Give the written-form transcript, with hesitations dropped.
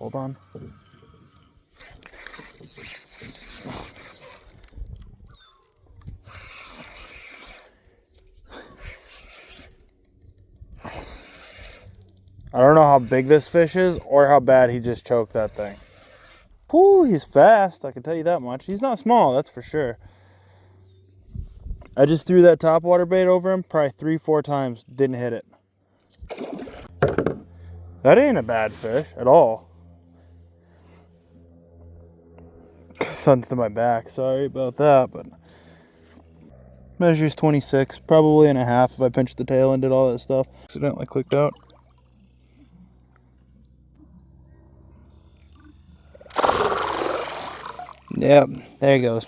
Hold on. I don't know how big this fish is or how bad he just choked that thing. Whoo, he's fast, I can tell you that much. He's not small, that's for sure. I just threw that topwater bait over him probably 3-4 times, didn't hit it. That ain't a bad fish at all. Sun's to my back, sorry about that, but measures 26, probably and a half if I pinched the tail and did all that stuff. Accidentally clicked out. Yep, there he goes.